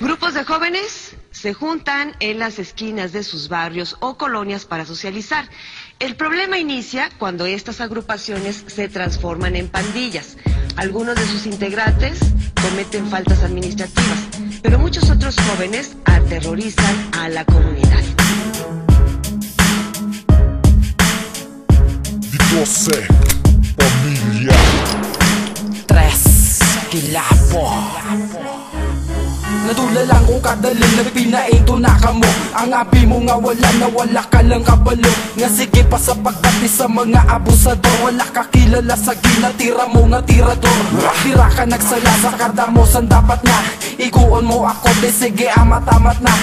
Grupos de jóvenes se juntan en las esquinas de sus barrios o colonias para socializar. El problema inicia cuando estas agrupaciones se transforman en pandillas. Algunos de sus integrantes cometen faltas administrativas, pero muchos otros jóvenes aterrorizan a la comunidad. 12 Pamilya 3 Kilapo. Natulalang ko kadaling na pinainto na kamo. Ang abi mo nga wala ka lang kabalo. Nga sige pa sa pagpati sa mga abusador. Wala ka kilala sa ginatira mo nga tirador. Dira ka nagsala sa karda mo san dapat nga. Iguon mo ako de sige amat-amat na.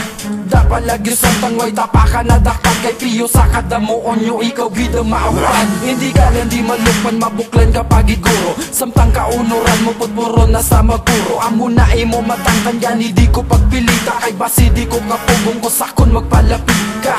Dapat lagi sa tangway tapakan na dapat kay piyo sa kadamuon nyo. Ikaw gida maawan. Hindi ka lang di malukman mabuklan kapag iguro. Samtang kaunuran mo putpuro na sa magpuro. Amo na imo matangkan yan hindi ko pagpilita. Kay basi di ko kapugong ko sakon magpalapit ka.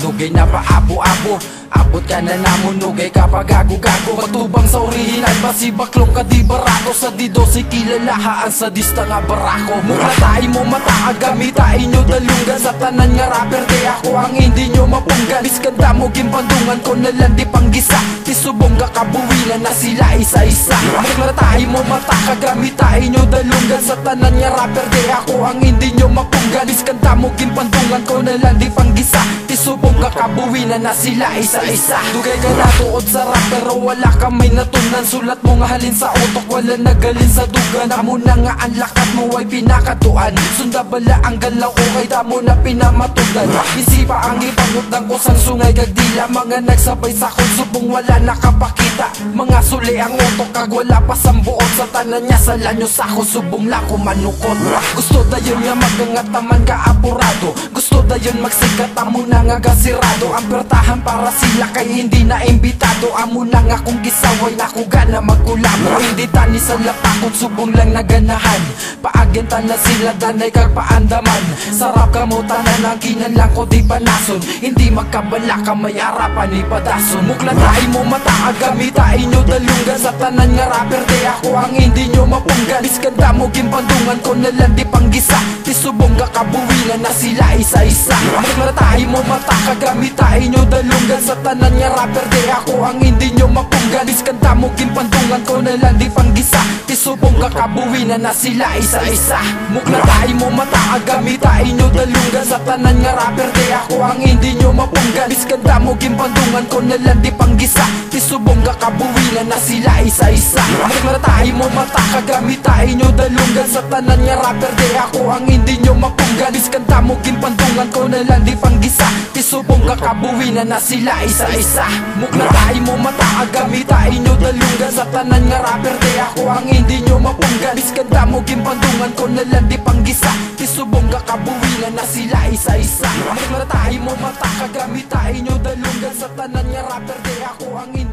Nugay na pa abo-abo. Abot ka na namon nugay ka pa gago-gago. Magtubang sa orihinal basi baklong ka di barako. Sa di 12 kilalahaan sa dista nga barako. Muklatay mo mata agamitain nyo dalungan. Sa tanan nga rapper di ako ang hindi nyo mapunggan. Biskanda mo gimpandungan ko na lang di panggisa. Tisubong ka kabuwinan na sila isa-isa. Muklatay mo mata kagamitain nyo dalungan. Sa tanan nga rapper di ako ang hindi nyo mapunggan. Biskanda mo gimpandungan ko na lang di panggisa. Tisubong ka kabuwinan na sila isa-isa. Dugay ka na tuod sa rap pero wala ka may natunan. Sulat mo nga halin sa utok wala nagalin sa dugan. Amo na nga ang lakat mo ay pinakatuan. Sunda bala ang galaw ko kay damo na pinamatudan. Isipa ang ipangutang ko sang sungay kag dila. Mga nagsabay sa konsubong wala nakapakita. Mga suli ang utok kag wala pa sambuot. Sa tanan niya sa lanyo sa konsubong lako manukot. Gusto dayon nga magangataman ka apurado. Gusto dayon magsikat amo na nga gasirado. Ang bertahan para sila kay hindi na imbitado. Amo na nga kung gisaway na ko gana magkulabo. Hindi tani sa lapakot subong lang naganahan. Paagenta na sila danay kag paandaman. Sarap ka mo tanan ang kinanlang ko di panason. Hindi magkabala ka may harapan ni padason. Muklatay mo mata agamitain nyo dalungan. Sa tanan nga rapper di ako ang hindi nyo mapunggan. Biskanda mo gimpandungan ko na lang di panggisa. Tisubong ka kabuwinan na sila isa-isa. Muklatay mo mata kagamitain nyo dalungan. Sa tanan nga rapper di ako ang hindi nyo mapunggan. Biskanda mo gimpandungan ko na lang di panggisa. Tisubong ka kabuwinan na sila isa-isa. Muklatay mo mata agamitain nyo dalungan. Sa tanan nga rapper di ako ang hindi nyo mapunggan. Biskanda mo gimpandungan ko na lang di panggisa. Tisubong ka kabuwinan na sila isa-isa. Muklatay mo mata kagamitain nyo dalungan. Sa tanan nga rapper di ako ang hindi nyo mapunggan. Biskanda mo gimpandungan ko na lang di panggisa. Tisubong ka kabuwinan na sila isa-isa. Muklatay mo mata agamitain nyo dalungan. Sa tanan nga rapper di ako ang hindi nyo mapunggan. Biskanda mo gimpandungan ko na lang di panggisa. Tisubong ka kabuwinan na sila isa-isa. Muklatay mo mata kagamitain nyo dalungan. Sa tanan nga rapper di ako ang hindi